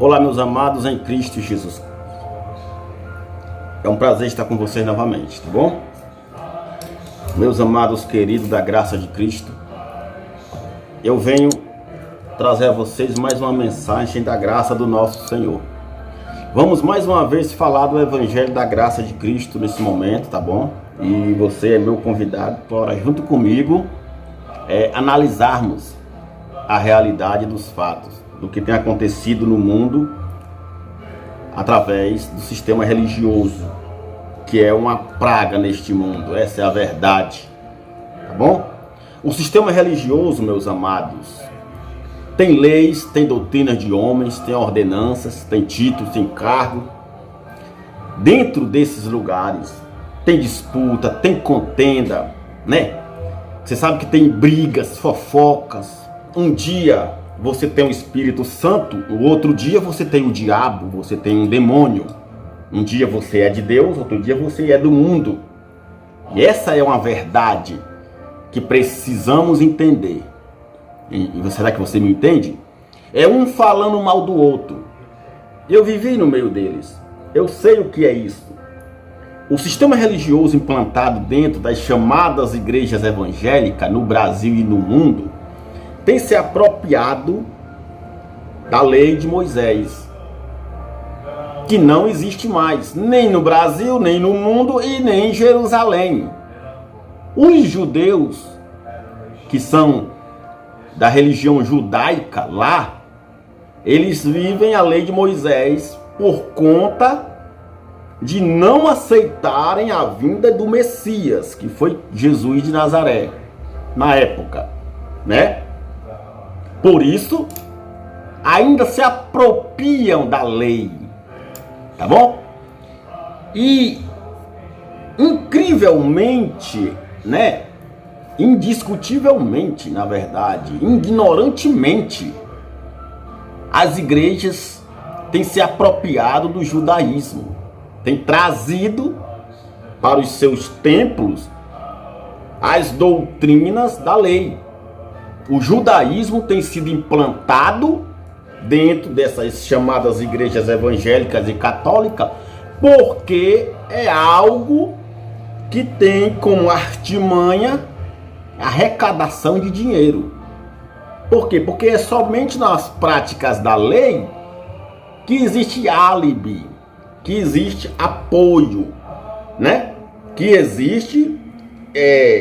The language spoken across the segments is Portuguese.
Olá, meus amados em Cristo Jesus. É um prazer estar com vocês novamente, tá bom? Meus amados queridos da graça de Cristo, eu venho trazer a vocês mais uma mensagem da graça do nosso Senhor. Vamos mais uma vez falar do Evangelho da graça de Cristo nesse momento, tá bom? E você é meu convidado para, junto comigo, analisarmos a realidade dos fatos, do que tem acontecido no mundo através do sistema religioso, que é uma praga neste mundo. Essa é a verdade, tá bom? O sistema religioso, meus amados, tem leis, tem doutrinas de homens, tem ordenanças, tem títulos, tem cargo. Dentro desses lugares tem disputa, tem contenda, né? Você sabe que tem brigas, fofocas. Um dia você tem o Espírito Santo, o outro dia você tem o diabo, você tem um demônio. Um dia você é de Deus, outro dia você é do mundo. E essa é uma verdade que precisamos entender. E será que você me entende? É um falando mal do outro. Eu vivi no meio deles. Eu sei o que é isso. O sistema religioso implantado dentro das chamadas igrejas evangélicas no Brasil e no mundo tem se apropriado da lei de Moisés, que não existe mais, nem no Brasil, nem no mundo e nem em Jerusalém. Os judeus, que são da religião judaica lá, eles vivem a lei de Moisés por conta de não aceitarem a vinda do Messias, que foi Jesus de Nazaré, na época, né? Por isso, ainda se apropriam da lei, tá bom? E, incrivelmente, né? Indiscutivelmente, na verdade, ignorantemente, as igrejas têm se apropriado do judaísmo, têm trazido para os seus templos as doutrinas da lei. O judaísmo tem sido implantado dentro dessas chamadas igrejas evangélicas e católicas, porque é algo que tem como artimanha arrecadação de dinheiro. Por quê? Porque é somente nas práticas da lei que existe álibi, que existe apoio, né? Que existe,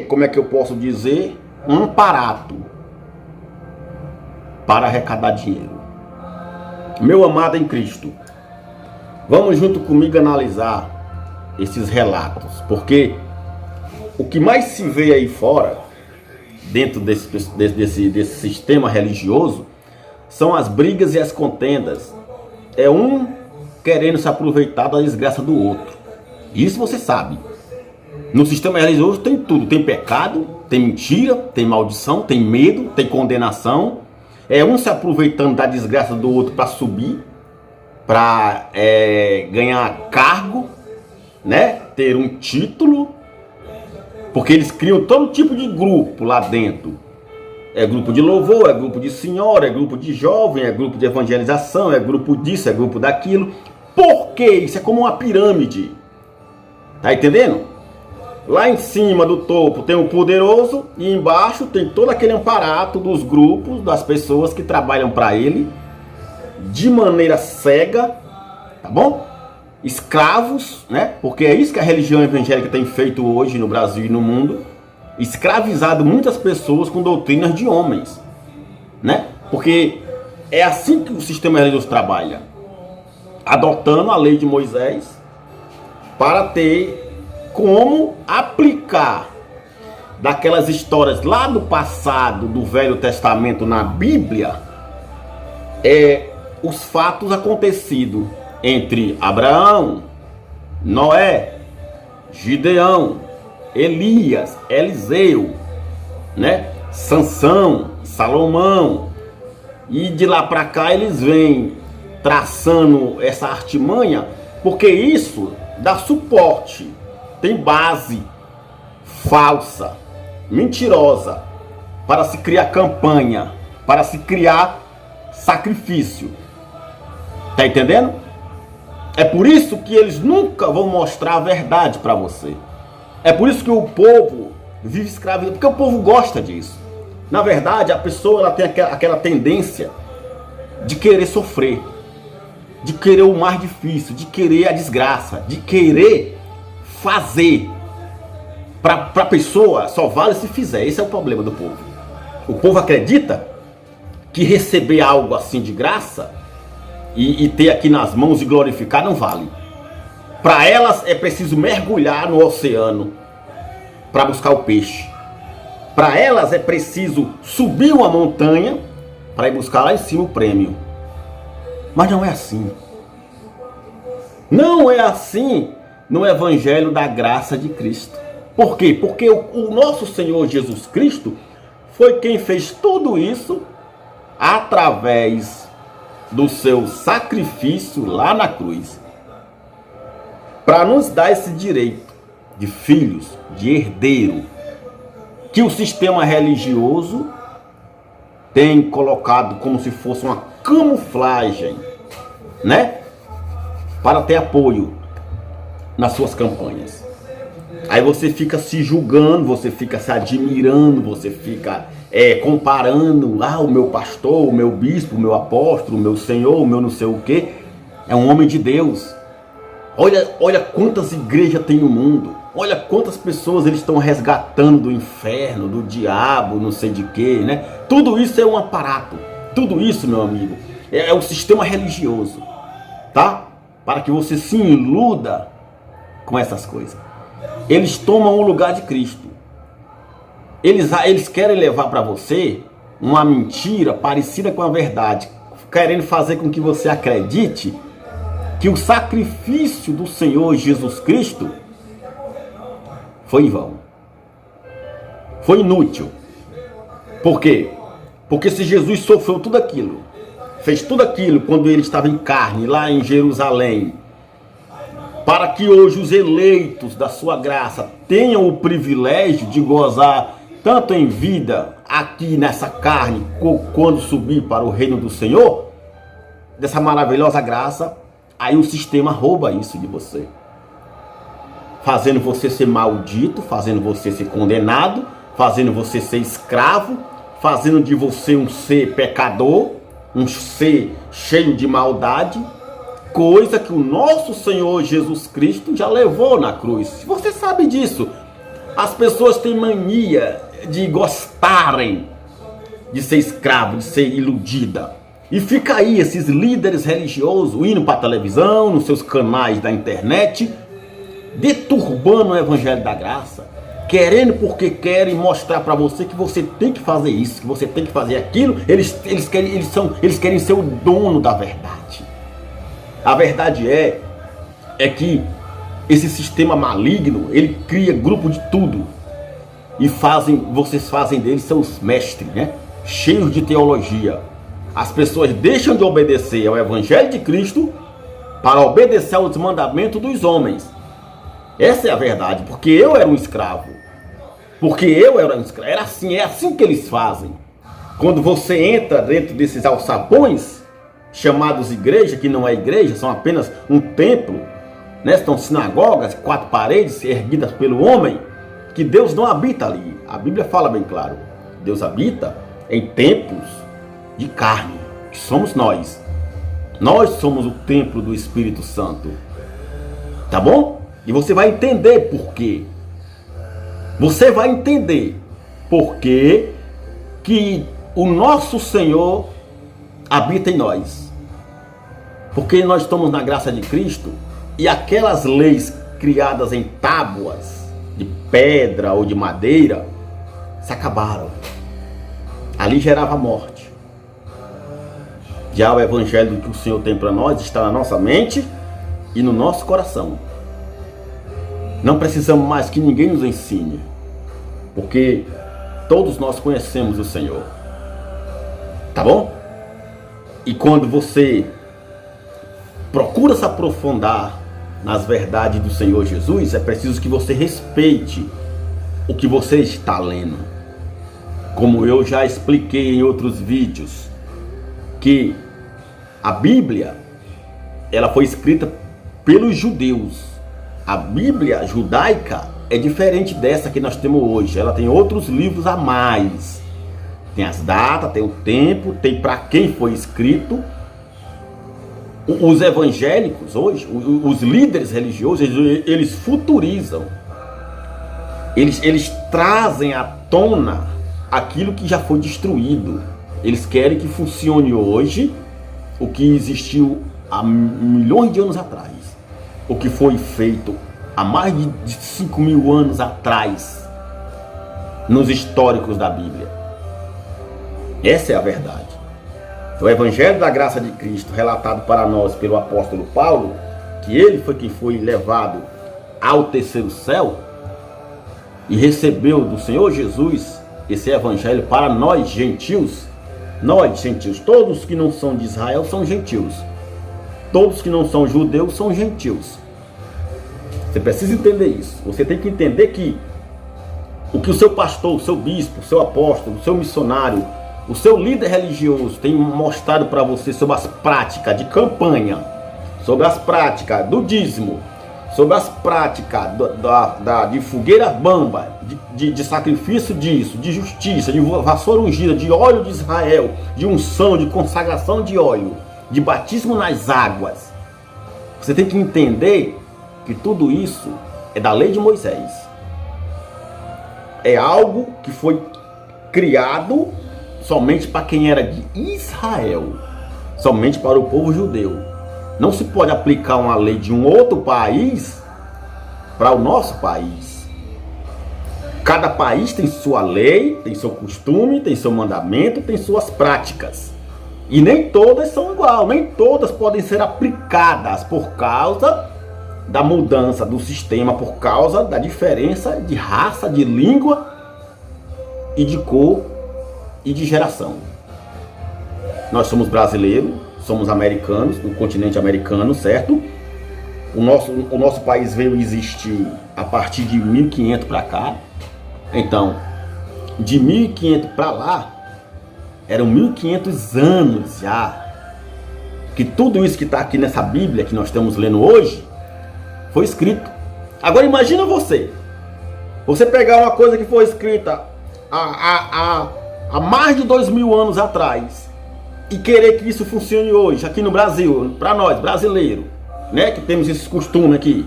como é que eu posso dizer, um aparato para arrecadar dinheiro. Meu amado em Cristo, vamos junto comigo analisar esses relatos, porque o que mais se vê aí fora, dentro desse sistema religioso, são as brigas e as contendas. É um querendo se aproveitar da desgraça do outro. Isso você sabe. No sistema religioso tem tudo. Tem pecado, tem mentira, tem maldição, tem medo, tem condenação. É um se aproveitando da desgraça do outro para subir, para ganhar cargo, né? Ter um título. Porque eles criam todo tipo de grupo lá dentro. É grupo de louvor, é grupo de senhora, é grupo de jovem, é grupo de evangelização, é grupo disso, é grupo daquilo. Por quê? Isso é como uma pirâmide. Tá entendendo? Lá em cima do topo tem o poderoso e embaixo tem todo aquele aparato dos grupos, das pessoas que trabalham para ele de maneira cega, tá bom? Escravos, né? Porque é isso que a religião evangélica tem feito hoje no Brasil e no mundo. Escravizado muitas pessoas com doutrinas de homens, né? Porque é assim que o sistema religioso trabalha, adotando a lei de Moisés para ter como aplicar daquelas histórias lá do passado do Velho Testamento na Bíblia, os fatos acontecidos entre Abraão, Noé, Gideão, Elias, Eliseu, né? Sansão, Salomão. E de lá para cá eles vêm traçando essa artimanha, porque isso dá suporte, tem base falsa, mentirosa, para se criar campanha, para se criar sacrifício. Tá entendendo? É por isso que eles nunca vão mostrar a verdade para você. É por isso que o povo vive escravizado, porque o povo gosta disso. Na verdade, a pessoa ela tem aquela tendência de querer sofrer, de querer o mais difícil, de querer a desgraça, de querer fazer. Para a pessoa só vale se fizer. Esse é o problema do povo. O povo acredita que receber algo assim de graça e ter aqui nas mãos e glorificar não vale. Para elas é preciso mergulhar no oceano para buscar o peixe. Para elas é preciso subir uma montanha para ir buscar lá em cima o prêmio. Mas não é assim. Não é assim no Evangelho da Graça de Cristo. Por quê? Porque o nosso Senhor Jesus Cristo foi quem fez tudo isso através do seu sacrifício lá na cruz, para nos dar esse direito de filhos, de herdeiro, que o sistema religioso tem colocado como se fosse uma camuflagem, né? Para ter apoio nas suas campanhas. Aí você fica se julgando, você fica se admirando, você fica comparando, o meu pastor, o meu bispo, o meu apóstolo, o meu senhor, o meu não sei o que, é um homem de Deus. Olha quantas igrejas tem no mundo, olha quantas pessoas eles estão resgatando do inferno, do diabo, não sei de que, né? Tudo isso é um aparato, tudo isso, meu amigo, é o sistema religioso, tá? Para que você se iluda com essas coisas. Eles tomam o lugar de Cristo. Eles querem levar para você uma mentira parecida com a verdade, querendo fazer com que você acredite que o sacrifício do Senhor Jesus Cristo foi em vão, foi inútil. Por quê? Porque se Jesus sofreu tudo aquilo, fez tudo aquilo quando ele estava em carne lá em Jerusalém, para que hoje os eleitos da sua graça tenham o privilégio de gozar tanto em vida aqui nessa carne, quando subir para o reino do Senhor, dessa maravilhosa graça, aí o sistema rouba isso de você, fazendo você ser maldito, fazendo você ser condenado, fazendo você ser escravo, fazendo de você um ser pecador, um ser cheio de maldade, coisa que o nosso Senhor Jesus Cristo já levou na cruz. Você sabe disso. As pessoas têm mania de gostarem de ser escravo, de ser iludida. E fica aí esses líderes religiosos indo para a televisão, nos seus canais da internet, deturbando o Evangelho da Graça, querendo porque querem mostrar para você que você tem que fazer isso, que você tem que fazer aquilo. Eles querem ser o dono da verdade. A verdade é que esse sistema maligno, ele cria grupo de tudo. E vocês fazem deles seus mestres, né? Cheios de teologia. As pessoas deixam de obedecer ao Evangelho de Cristo para obedecer aos mandamentos dos homens. Essa é a verdade, porque eu era um escravo. É assim que eles fazem. Quando você entra dentro desses alçapões, chamados igreja, que não é igreja, são apenas um templo, né? São sinagogas, 4 paredes erguidas pelo homem, que Deus não habita ali. A Bíblia fala bem claro, Deus habita em templos de carne, que somos nós. Nós somos o templo do Espírito Santo, tá bom? E você vai entender por quê. Você vai entender por quê que o nosso Senhor habita em nós. Porque nós estamos na graça de Cristo e aquelas leis criadas em tábuas de pedra ou de madeira se acabaram. Ali gerava morte. Já o Evangelho que o Senhor tem para nós está na nossa mente e no nosso coração. Não precisamos mais que ninguém nos ensine, porque todos nós conhecemos o Senhor. Tá bom? E quando você procura se aprofundar nas verdades do Senhor Jesus, é preciso que você respeite o que você está lendo. Como eu já expliquei em outros vídeos, que a Bíblia ela foi escrita pelos judeus. A Bíblia judaica é diferente dessa que nós temos hoje. Ela tem outros livros a mais. Tem as datas, tem o tempo, tem para quem foi escrito. Os evangélicos hoje, os líderes religiosos, eles futurizam. Eles trazem à tona aquilo que já foi destruído. Eles querem que funcione hoje o que existiu há milhões de anos atrás. O que foi feito há mais de 5.000 anos atrás, nos históricos da Bíblia. Essa é a verdade. O Evangelho da Graça de Cristo, relatado para nós pelo apóstolo Paulo, que ele foi quem foi levado ao terceiro céu e recebeu do Senhor Jesus esse Evangelho para nós gentios. Nós gentios, todos que não são de Israel são gentios. Todos que não são judeus são gentios. Você precisa entender isso. Você tem que entender que o que o seu pastor, o seu bispo, o seu apóstolo, o seu missionário, o seu líder religioso tem mostrado para você sobre as práticas de campanha, sobre as práticas do dízimo, sobre as práticas de fogueira bamba, de sacrifício disso, de justiça, de vassoura ungida, de óleo de Israel, de unção, de consagração de óleo, de batismo nas águas. Você tem que entender que tudo isso é da lei de Moisés. É algo que foi criado somente para quem era de Israel, somente para o povo judeu. Não se pode aplicar uma lei de um outro país para o nosso país. Cada país tem sua lei, tem seu costume, tem seu mandamento, tem suas práticas. E nem todas são igual, nem todas podem ser aplicadas por causa da mudança do sistema, por causa da diferença de raça, de língua e de cor e de geração. Nós somos brasileiros, somos americanos, do continente americano, certo? O nosso país veio existir a partir de 1500 para cá. Então, de 1500 para lá, eram 1500 anos já que tudo isso que está aqui nessa Bíblia que nós estamos lendo hoje foi escrito. Agora imagina você pegar uma coisa que foi escrita há mais de 2000 anos atrás e querer que isso funcione hoje aqui no Brasil, para nós brasileiros, né, que temos esse costume aqui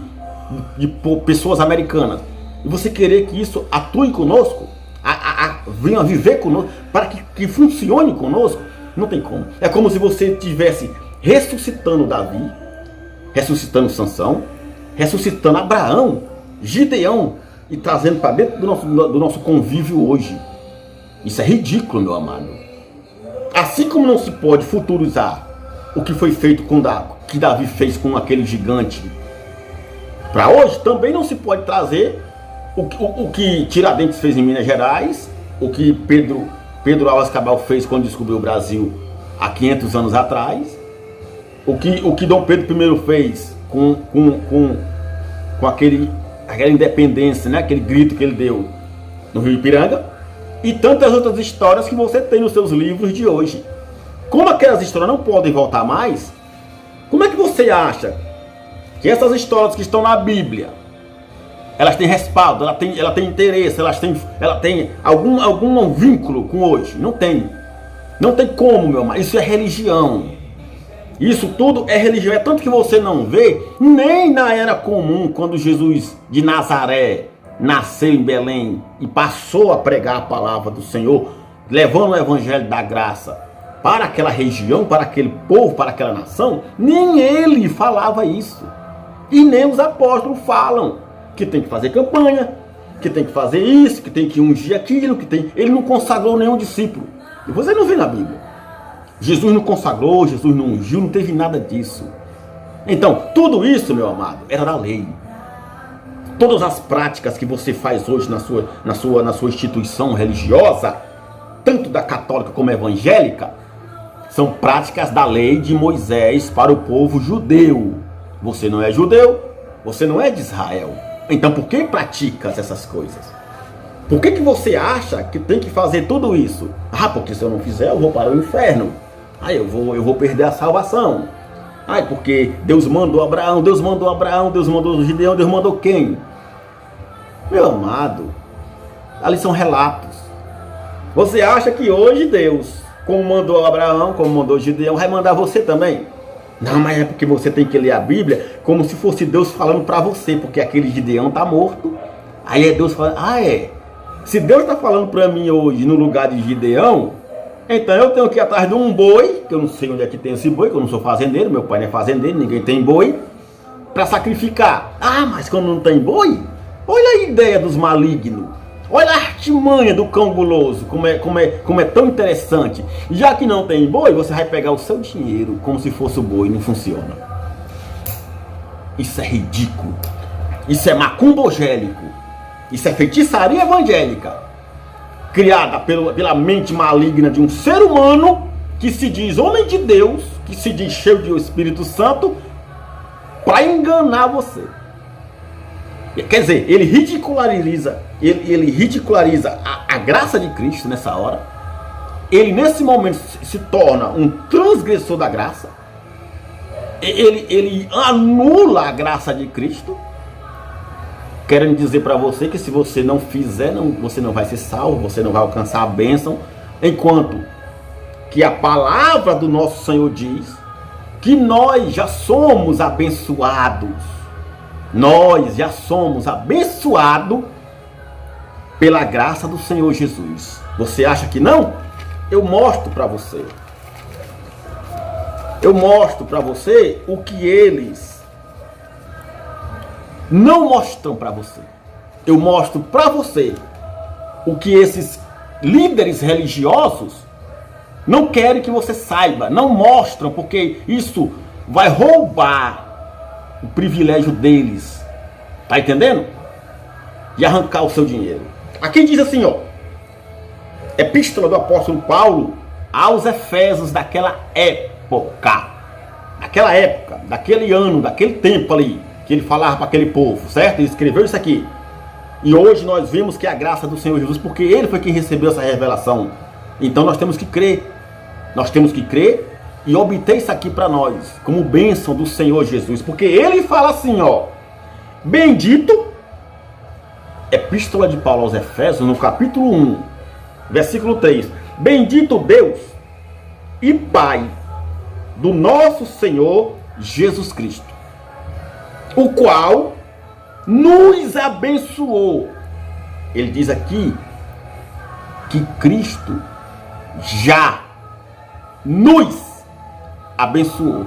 de pessoas americanas, e você querer que isso atue conosco, venha viver conosco, para que funcione conosco, não tem como. É como se você estivesse ressuscitando Davi, ressuscitando Sansão, ressuscitando Abraão, Gideão, e trazendo para dentro do nosso convívio hoje. Isso é ridículo, meu amado. Assim como não se pode futurizar o que foi feito que Davi fez com aquele gigante para hoje, também não se pode trazer o que Tiradentes fez em Minas Gerais, o que Pedro Álvares Cabral fez quando descobriu o Brasil há 500 anos atrás, o que Dom Pedro I fez com aquela independência, né? Aquele grito que ele deu no Rio Ipiranga, e tantas outras histórias que você tem nos seus livros de hoje. Como aquelas histórias não podem voltar mais, como é que você acha que essas histórias que estão na Bíblia, elas têm respaldo, ela tem interesse, ela tem algum vínculo com hoje? Não tem. Não tem como, meu irmão. Isso é religião. Isso tudo é religião. É tanto que você não vê nem na era comum, quando Jesus de Nazaré nasceu em Belém e passou a pregar a palavra do Senhor, levando o evangelho da graça para aquela região, para aquele povo, para aquela nação. Nem ele falava isso. E nem os apóstolos falam que tem que fazer campanha, que tem que fazer isso, que tem que ungir aquilo, Ele não consagrou nenhum discípulo. E você não vê na Bíblia. Jesus não consagrou, Jesus não ungiu, não teve nada disso. Então, tudo isso, meu amado, era da lei. Todas as práticas que você faz hoje na sua instituição religiosa, tanto da católica como evangélica, são práticas da lei de Moisés para o povo judeu. Você não é judeu, você não é de Israel. Então por que praticas essas coisas? Por que você acha que tem que fazer tudo isso? Porque se eu não fizer eu vou para o inferno. Eu vou perder a salvação. Ai, porque Deus mandou Abraão, Deus mandou Abraão, Deus mandou Gideão, Deus mandou quem? Meu amado, ali são relatos. Você acha que hoje Deus, como mandou Abraão, como mandou Gideão, vai mandar você também? Não, mas é porque você tem que ler a Bíblia como se fosse Deus falando para você, porque aquele Gideão está morto. Aí é Deus falando, se Deus está falando para mim hoje no lugar de Gideão, então eu tenho que ir atrás de um boi, que eu não sei onde é que tem esse boi, que eu não sou fazendeiro, meu pai não é fazendeiro, ninguém tem boi, para sacrificar. Mas quando não tem boi, olha a ideia dos malignos. Olha a artimanha do cão guloso, como é tão interessante. Já que não tem boi, você vai pegar o seu dinheiro como se fosse o boi, não funciona. Isso é ridículo. Isso é macumbogélico. Isso é feitiçaria evangélica. Criada pela mente maligna de um ser humano que se diz homem de Deus, que se diz cheio de Espírito Santo, para enganar você. Quer dizer, ele ridiculariza a graça de Cristo nessa hora. Ele nesse momento se torna um transgressor da graça. Ele anula a graça de Cristo, querendo dizer para você que se você não fizer, você não vai ser salvo, você não vai alcançar a bênção, enquanto que a palavra do nosso Senhor diz que nós já somos abençoados. Nós já somos abençoados pela graça do Senhor Jesus. Você acha que não? Eu mostro para você. Eu mostro para você o que eles não mostram para você. Eu mostro para você o que esses líderes religiosos não querem que você saiba. Não mostram, porque isso vai roubar o privilégio deles, tá entendendo? E arrancar o seu dinheiro. Aqui diz assim, Epístola do apóstolo Paulo aos Efésios daquela época, daquele ano, daquele tempo ali, que ele falava para aquele povo, certo? Ele escreveu isso aqui. E hoje nós vimos que é a graça do Senhor Jesus, porque ele foi quem recebeu essa revelação. Então nós temos que crer. Nós temos que crer e obter isso aqui para nós, como bênção do Senhor Jesus. Porque ele fala assim, bendito, Epístola de Paulo aos Efésios, no capítulo 1, versículo 3. Bendito Deus e Pai do nosso Senhor Jesus Cristo, o qual nos abençoou. Ele diz aqui que Cristo já nos abençoou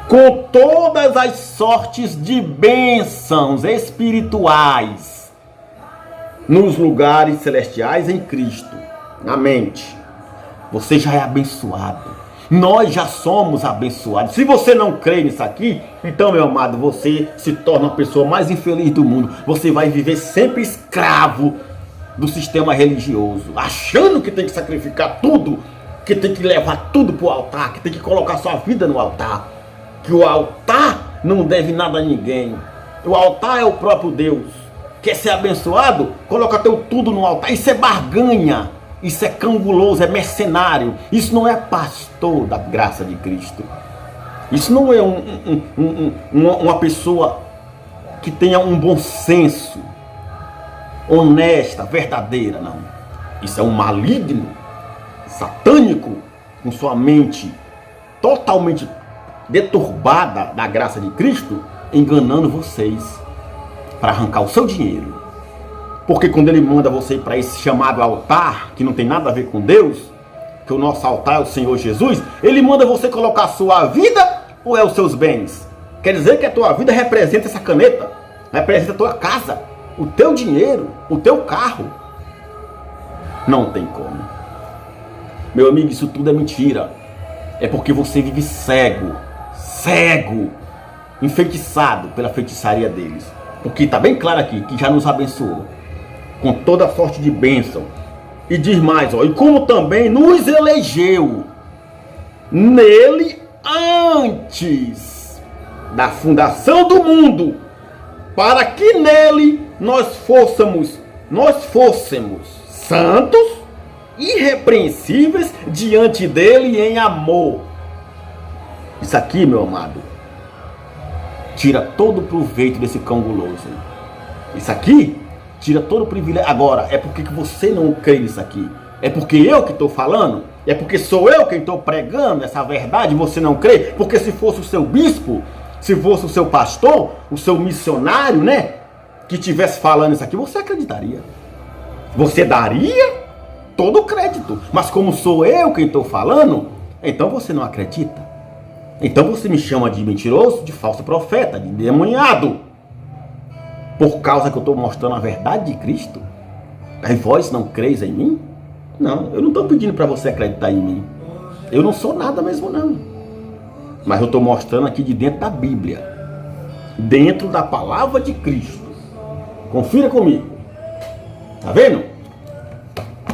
com todas as sortes de bênçãos espirituais nos lugares celestiais em Cristo. Na mente, você já é abençoado. Nós já somos abençoados. Se você não crê nisso aqui, então, meu amado, você se torna a pessoa mais infeliz do mundo. Você vai viver sempre escravo do sistema religioso, achando que tem que sacrificar tudo, que tem que levar tudo para o altar, que tem que colocar sua vida no altar, que o altar não deve nada a ninguém. O altar é o próprio Deus. Quer ser abençoado? Coloca teu tudo no altar. Isso é barganha, isso é canguloso, é mercenário. Isso não é pastor da graça de Cristo. Isso não é uma pessoa que tenha um bom senso, honesta, verdadeira, não. Isso é um maligno, satânico, com sua mente totalmente deturbada da graça de Cristo, enganando vocês para arrancar o seu dinheiro. Porque quando ele manda você ir para esse chamado altar, que não tem nada a ver com Deus, que o nosso altar é o Senhor Jesus, ele manda você colocar a sua vida ou é os seus bens? Quer dizer que a tua vida representa essa caneta, representa a tua casa, o teu dinheiro, o teu carro. Não tem como. Meu amigo, isso tudo é mentira. É porque você vive cego, enfeitiçado pela feitiçaria deles. Porque está bem claro aqui que já nos abençoou com toda sorte de bênção. E diz mais, e como também nos elegeu nele antes da fundação do mundo, para que nele nós fôssemos santos, irrepreensíveis diante dele em amor. Isso aqui, meu amado, tira todo o proveito desse cão guloso. Isso aqui tira todo o privilégio. Agora, é porque que você não crê nisso aqui? É porque eu que estou falando? É porque sou eu quem estou pregando essa verdade e você não crê? Porque se fosse o seu bispo, se fosse o seu pastor, o seu missionário, né, que estivesse falando isso aqui, você acreditaria. Você daria todo o crédito. Mas como sou eu quem estou falando, então você não acredita. Então você me chama de mentiroso, de falso profeta, de endemoniado. Por causa que eu estou mostrando a verdade de Cristo. Aí vós não creis em mim? Não, eu não estou pedindo para você acreditar em mim. Eu não sou nada mesmo não. Mas eu estou mostrando aqui de dentro da Bíblia. Dentro da palavra de Cristo. Confira comigo. Tá vendo?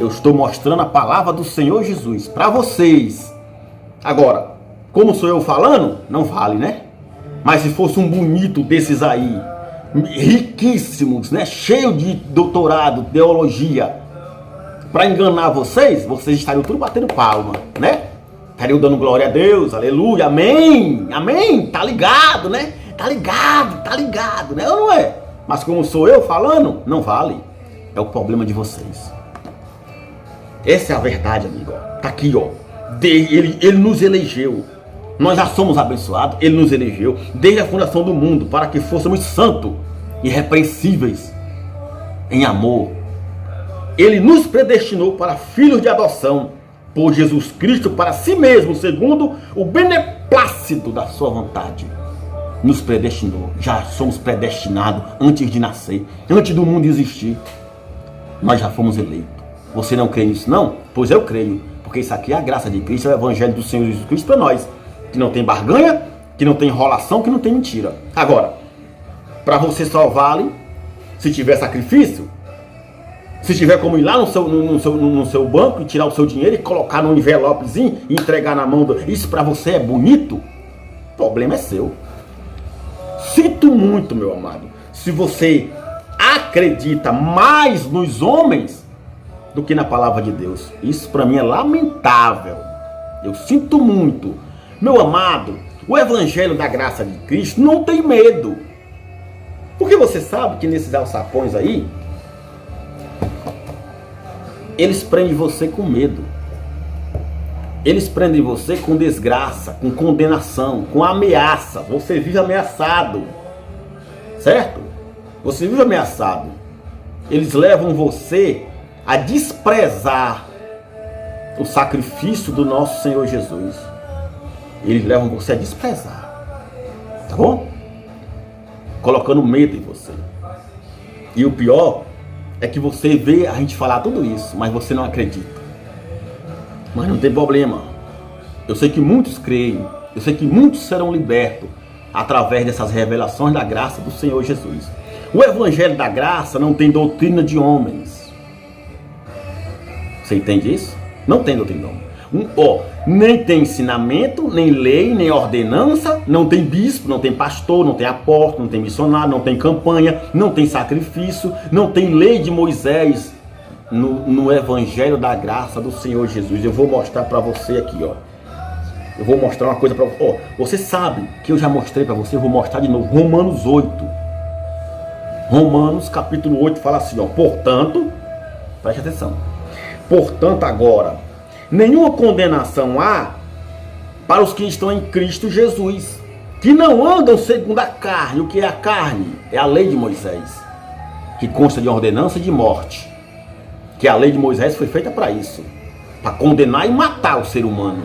Eu estou mostrando a palavra do Senhor Jesus para vocês. Agora, como sou eu falando, não vale, né? Mas se fosse um bonito desses aí, riquíssimos, né? Cheio de doutorado, teologia, para enganar vocês, vocês estariam tudo batendo palma, né? Estariam dando glória a Deus, aleluia, amém, amém, tá ligado, né? Tá ligado, né? Ou não é? Mas como sou eu falando, não vale. É o problema de vocês. Essa é a verdade, amigo. Tá aqui, ó. Ele nos elegeu. Nós já somos abençoados. Ele nos elegeu desde a fundação do mundo para que fôssemos santos, irrepreensíveis, em amor. Ele nos predestinou para filhos de adoção por Jesus Cristo para si mesmo, segundo o beneplácito da sua vontade. Nos predestinou. Já somos predestinados antes de nascer, antes do mundo existir. Nós já fomos eleitos. Você não crê nisso não? Pois eu creio. Porque isso aqui é a graça de Cristo, é o evangelho do Senhor Jesus Cristo para nós. Que não tem barganha, que não tem enrolação, que não tem mentira. Agora, para você só vale se tiver sacrifício. Se tiver como ir lá no seu banco e tirar o seu dinheiro e colocar num envelopezinho e entregar na mão do... Isso para você é bonito? O problema é seu. Sinto muito, meu amado. Se você acredita mais nos homens do que na palavra de Deus. Isso para mim é lamentável. Eu sinto muito. Meu amado, o evangelho da graça de Cristo não tem medo. Porque você sabe que nesses alçapões aí, eles prendem você com medo. Eles prendem você com desgraça, com condenação, com ameaça. Você vive ameaçado. Certo? Você vive ameaçado. Eles levam você a desprezar o sacrifício do nosso Senhor Jesus. Eles levam você a desprezar. Tá bom? Colocando medo em você. E o pior é que você vê a gente falar tudo isso, mas você não acredita. Mas não tem problema. Eu sei que muitos creem. Eu sei que muitos serão libertos através dessas revelações da graça do Senhor Jesus. O evangelho da graça não tem doutrina de homens. Você entende isso? Não tem doutrina de homens. Nem tem ensinamento, nem lei, nem ordenança. Não tem bispo, não tem pastor, não tem apóstolo, não tem missionário, não tem campanha, não tem sacrifício, não tem lei de Moisés no evangelho da graça do Senhor Jesus. Eu vou mostrar para você aqui, ó. Eu vou mostrar uma coisa para você. Você sabe que eu já mostrei para você, eu vou mostrar de novo. Romanos 8. Romanos capítulo 8 fala assim, ó. Portanto, preste atenção. Portanto, agora, nenhuma condenação há para os que estão em Cristo Jesus, que não andam segundo a carne. O que é a carne? É a lei de Moisés, que consta de ordenança e de morte. Que a lei de Moisés foi feita para isso, para condenar e matar o ser humano.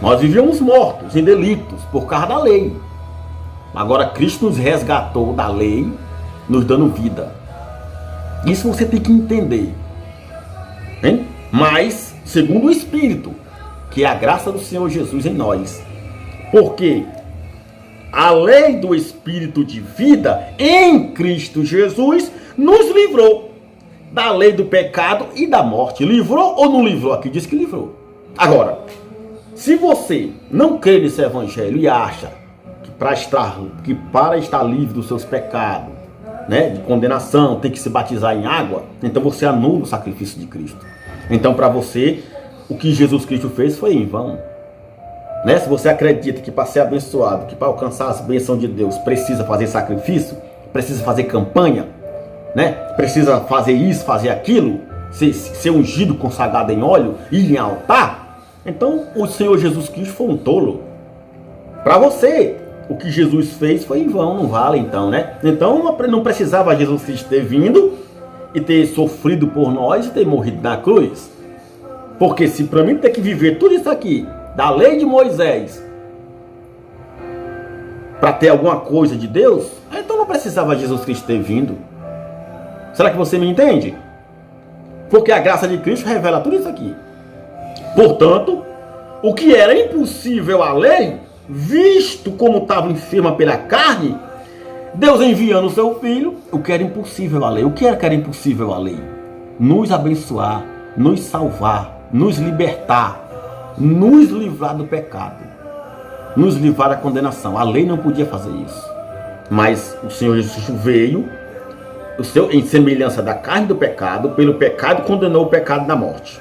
Nós vivíamos mortos em delitos por causa da lei. Agora Cristo nos resgatou da lei, nos dando vida. Isso você tem que entender. Hein? Mas, segundo o Espírito, que é a graça do Senhor Jesus em nós. Porque a lei do Espírito de vida em Cristo Jesus nos livrou da lei do pecado e da morte. Livrou ou não livrou? Aqui diz que livrou. Agora, se você não crê nesse evangelho e acha que para estar livre dos seus pecados, né, de condenação, tem que se batizar em água, então você anula o sacrifício de Cristo. Então para você, o que Jesus Cristo fez foi em vão. Né? Se você acredita que para ser abençoado, que para alcançar as bênçãos de Deus, precisa fazer sacrifício, precisa fazer campanha, né? Precisa fazer isso, fazer aquilo, ser ungido, consagrado em óleo, ir em altar, então o Senhor Jesus Cristo foi um tolo. Para você, o que Jesus fez foi em vão, não vale então, né? Então não precisava Jesus Cristo ter vindo e ter sofrido por nós e ter morrido na cruz. Porque se para mim ter que viver tudo isso aqui, da lei de Moisés, para ter alguma coisa de Deus, então não precisava Jesus Cristo ter vindo. Será que você me entende? Porque a graça de Cristo revela tudo isso aqui. Portanto, o que era impossível à lei, visto como estava enferma pela carne, Deus enviando o seu filho, o que era impossível à lei. O que era impossível à lei? Nos abençoar, nos salvar, nos libertar, nos livrar do pecado, nos livrar da condenação. A lei não podia fazer isso. Mas o Senhor Jesus veio, em semelhança da carne do pecado, pelo pecado condenou o pecado na morte,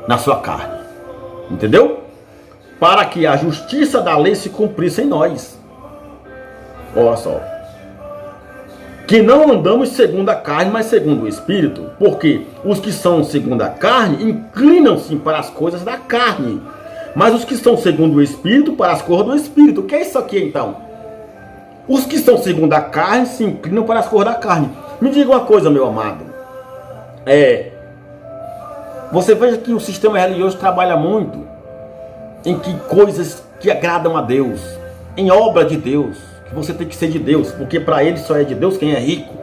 na sua carne. Entendeu? Para que a justiça da lei se cumprisse em nós. Olha só. Que não andamos segundo a carne, mas segundo o Espírito. Porque os que são segundo a carne inclinam-se para as coisas da carne, mas os que são segundo o Espírito para as coisas do Espírito. O que é isso aqui então? Os que são segundo a carne se inclinam para as coisas da carne. Me diga uma coisa, meu amado. Você veja que o sistema religioso trabalha muito em que coisas que agradam a Deus, em obra de Deus, que você tem que ser de Deus, porque para ele só é de Deus quem é rico,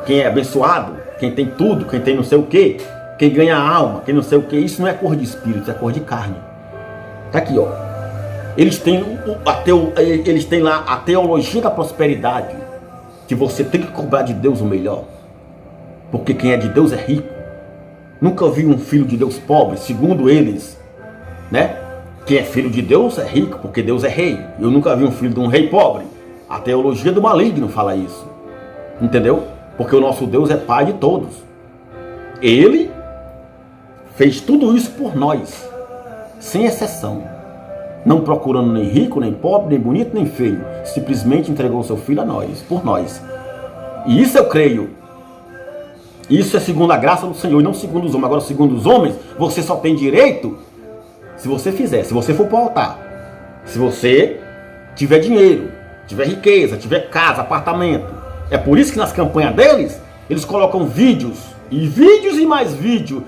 quem é abençoado, quem tem tudo, quem tem não sei o que, quem ganha alma, quem não sei o que. Isso não é cor de espírito, é cor de carne. Tá aqui, ó. Eles têm lá a teologia da prosperidade, que você tem que cobrar de Deus o melhor, porque quem é de Deus é rico. Nunca vi um filho de Deus pobre, segundo eles, né? Quem é filho de Deus é rico, porque Deus é rei. Eu nunca vi um filho de um rei pobre. A teologia do maligno fala isso. Entendeu? Porque o nosso Deus é pai de todos. Ele fez tudo isso por nós, sem exceção. Não procurando nem rico, nem pobre, nem bonito, nem feio. Simplesmente entregou seu filho a nós, por nós. E isso eu creio. Isso é segundo a graça do Senhor e não segundo os homens. Agora, segundo os homens, você só tem direito se você fizer, se você for para o altar, se você tiver dinheiro, tiver riqueza, tiver casa, apartamento. É por isso que nas campanhas deles, eles colocam vídeos e mais vídeos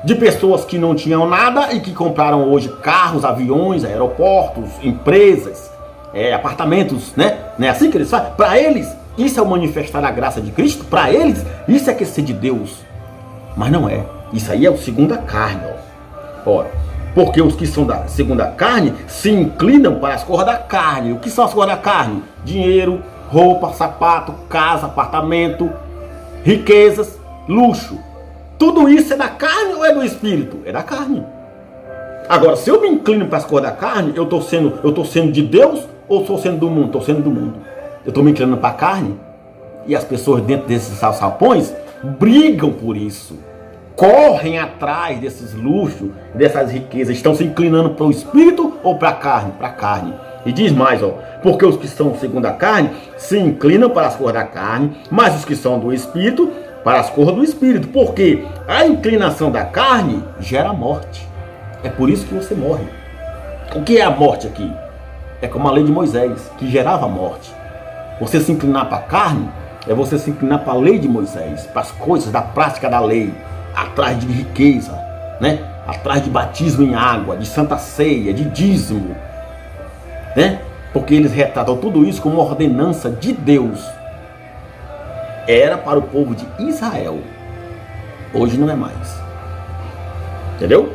de pessoas que não tinham nada e que compraram hoje carros, aviões, aeroportos, empresas, apartamentos, né? Não é assim que eles fazem? Para eles, isso é o manifestar a graça de Cristo. Para eles, isso é que é ser de Deus. Mas não é. Isso aí é o segundo a carne, ó. Ora, porque os que são da segunda carne se inclinam para as coisas da carne. O que são as coisas da carne? Dinheiro, roupa, sapato, casa, apartamento, riquezas, luxo. Tudo isso é da carne ou é do Espírito? É da carne. Agora, se eu me inclino para as coisas da carne, eu estou sendo de Deus ou estou sendo do mundo? Estou sendo do mundo. Eu estou me inclinando para a carne. E as pessoas dentro desses alçapões brigam por isso. Correm atrás desses luxos, dessas riquezas. Estão se inclinando para o Espírito ou para a carne? Para a carne. E diz mais, ó. Porque os que são segundo a carne se inclinam para as coisas da carne, mas os que são do Espírito para as coisas do Espírito. Porque a inclinação da carne gera morte. É por isso que você morre. O que é a morte aqui? É como a lei de Moisés, que gerava morte. Você se inclinar para a carne é você se inclinar para a lei de Moisés, para as coisas da prática da lei, atrás de riqueza, né? Atrás de batismo em água, de santa ceia, de dízimo, né? Porque eles retratam tudo isso como ordenança de Deus. Era para o povo de Israel. Hoje não é mais. Entendeu?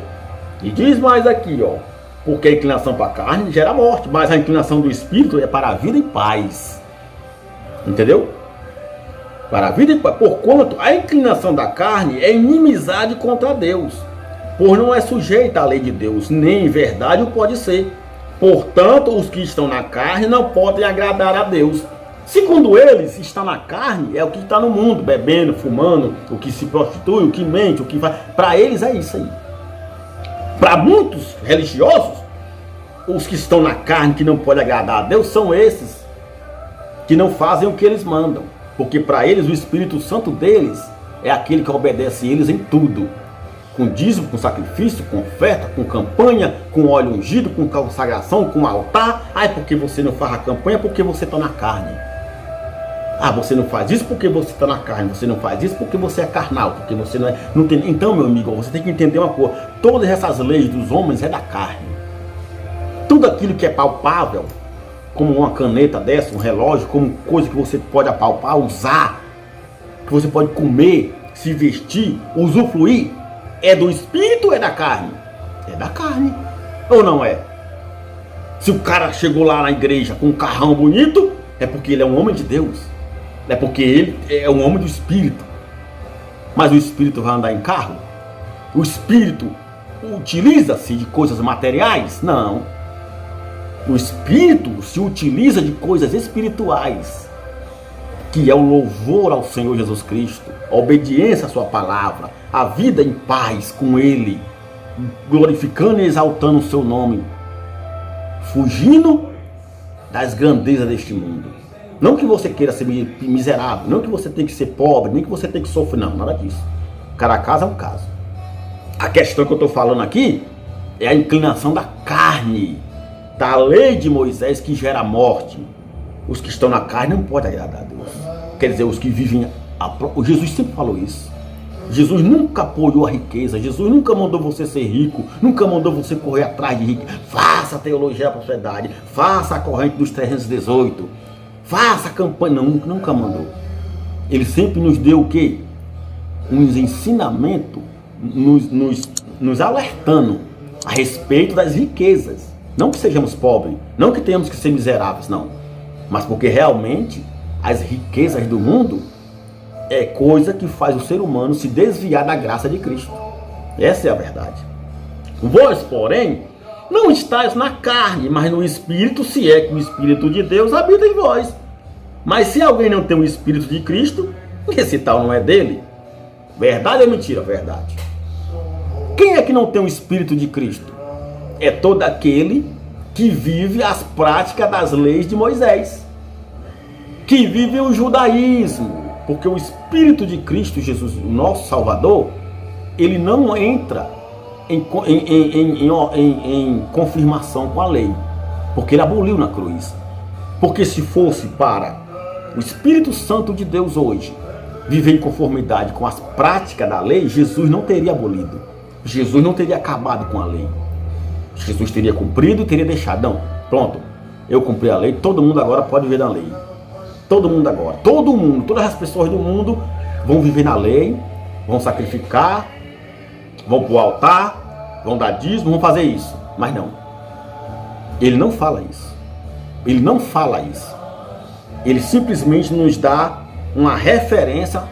E diz mais aqui, ó. Porque a inclinação para a carne gera morte, mas a inclinação do Espírito é para a vida e paz. Entendeu? Para a vida e paz. Porquanto a inclinação da carne é inimizade contra Deus, pois não é sujeita à lei de Deus, nem em verdade o pode ser. Portanto, os que estão na carne não podem agradar a Deus. Segundo eles, está na carne é o que está no mundo, bebendo, fumando, o que se prostitui, o que mente, o que vai. Para eles é isso aí. Para muitos religiosos, os que estão na carne, que não podem agradar a Deus, são esses que não fazem o que eles mandam. Porque para eles o Espírito Santo deles é aquele que obedece a eles em tudo. Com dízimo, com sacrifício, com oferta, com campanha, com óleo ungido, com consagração, com altar. Ah, é porque você não faz a campanha, porque você está na carne. Ah, você não faz isso porque você está na carne. Você não faz isso porque você é carnal, porque você não tem... Então, meu amigo, você tem que entender uma coisa. Todas essas leis dos homens é da carne. Tudo aquilo que é palpável, como uma caneta dessa, um relógio, como coisa que você pode apalpar, usar, que você pode comer, se vestir, usufruir, é do espírito ou é da carne? É da carne. Ou não é? Se o cara chegou lá na igreja com um carrão bonito, é porque ele é um homem de Deus. É porque ele é um homem do espírito. Mas o espírito vai andar em carro? O espírito utiliza-se de coisas materiais? Não. O espírito se utiliza de coisas espirituais, que é o louvor ao Senhor Jesus Cristo, a obediência à sua palavra, a vida em paz com Ele, glorificando e exaltando o seu nome, fugindo das grandezas deste mundo. Não que você queira ser miserável, não que você tenha que ser pobre, nem que você tenha que sofrer, não, nada disso. Cada caso é um caso. A questão que eu estou falando aqui é a inclinação da carne, da lei de Moisés que gera morte. Os que estão na carne não podem agradar a Deus. Quer dizer, os que vivem... Jesus sempre falou isso. Jesus nunca apoiou a riqueza. Jesus nunca mandou você ser rico. Nunca mandou você correr atrás de rico. Faça a teologia da prosperidade. Faça a corrente dos 318. Faça a campanha. Não, nunca mandou. Ele sempre nos deu o quê? Uns ensinamentos nos alertando a respeito das riquezas. Não que sejamos pobres, não que tenhamos que ser miseráveis, não. Mas porque realmente as riquezas do mundo é coisa que faz o ser humano se desviar da graça de Cristo. Essa é a verdade. Vós, porém, não estáis na carne, mas no Espírito, se é que o Espírito de Deus habita em vós. Mas se alguém não tem o Espírito de Cristo, esse tal não é dele. Verdade ou mentira? Verdade. Quem é que não tem o Espírito de Cristo? É todo aquele que vive as práticas das leis de Moisés, que vive o judaísmo, porque o Espírito de Cristo Jesus, o nosso Salvador, ele não entra em confirmação com a lei, porque ele aboliu na cruz. Porque se fosse para o Espírito Santo de Deus hoje viver em conformidade com as práticas da lei, Jesus não teria abolido, Jesus não teria acabado com a lei. Jesus teria cumprido e teria deixado. Não, pronto, eu cumpri a lei, todo mundo agora pode viver na lei. Todo mundo agora, todo mundo, todas as pessoas do mundo vão viver na lei, vão sacrificar, vão para o altar, vão dar dízimo, vão fazer isso. Mas não, ele não fala isso. Ele não fala isso. Ele simplesmente nos dá uma referência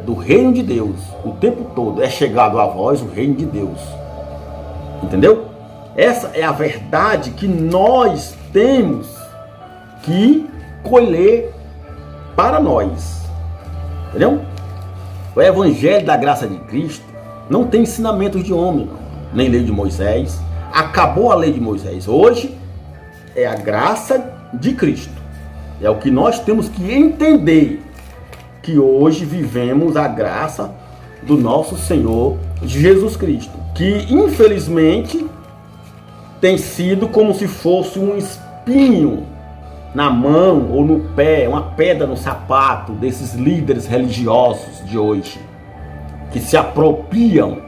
do reino de Deus. O tempo todo é chegado a vós o reino de Deus. Entendeu? Essa é a verdade que nós temos que colher para nós. Entendeu? O Evangelho da graça de Cristo não tem ensinamentos de homem, não. Nem lei de Moisés. Acabou a lei de Moisés. Hoje é a graça de Cristo. É o que nós temos que entender. Que hoje vivemos a graça do nosso Senhor Jesus Cristo. Que infelizmente tem sido como se fosse um espinho na mão ou no pé, uma pedra no sapato desses líderes religiosos de hoje, que se apropriam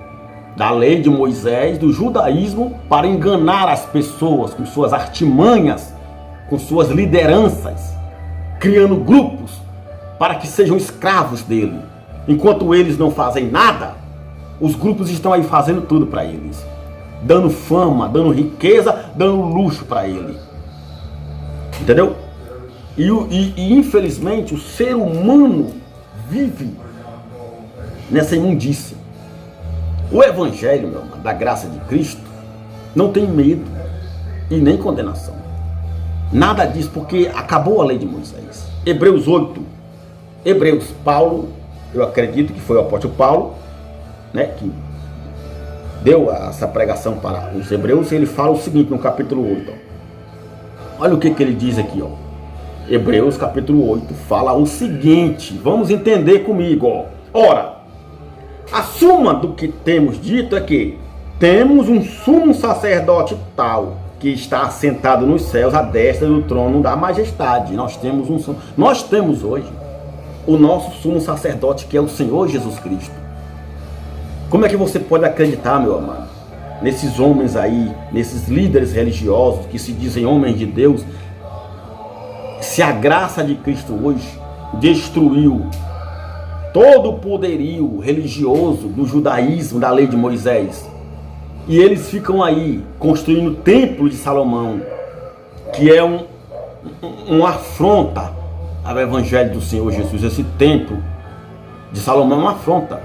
da lei de Moisés, do judaísmo, para enganar as pessoas com suas artimanhas, com suas lideranças, criando grupos para que sejam escravos dele. Enquanto eles não fazem nada, os grupos estão aí fazendo tudo para eles, dando fama, dando riqueza, dando luxo para ele. Entendeu? E infelizmente o ser humano vive nessa imundícia. O Evangelho, meu irmão, da graça de Cristo não tem medo e nem condenação. Nada disso, porque acabou a lei de Moisés. Hebreus 8. Paulo, eu acredito que foi o apóstolo Paulo, né, que deu essa pregação para os hebreus, ele fala o seguinte no capítulo 8. Olha o que ele diz aqui, ó. Hebreus capítulo 8 fala o seguinte, vamos entender comigo, ó. Ora, a suma do que temos dito é que temos um sumo sacerdote tal, que está assentado nos céus à destra do trono da majestade. Nós temos hoje o nosso sumo sacerdote, que é o Senhor Jesus Cristo. Como é que você pode acreditar, meu amado, nesses homens aí, nesses líderes religiosos que se dizem homens de Deus, se a graça de Cristo hoje destruiu todo o poderio religioso do judaísmo, da lei de Moisés, e eles ficam aí construindo o templo de Salomão, que é uma afronta ao evangelho do Senhor Jesus. Esse templo de Salomão é uma afronta,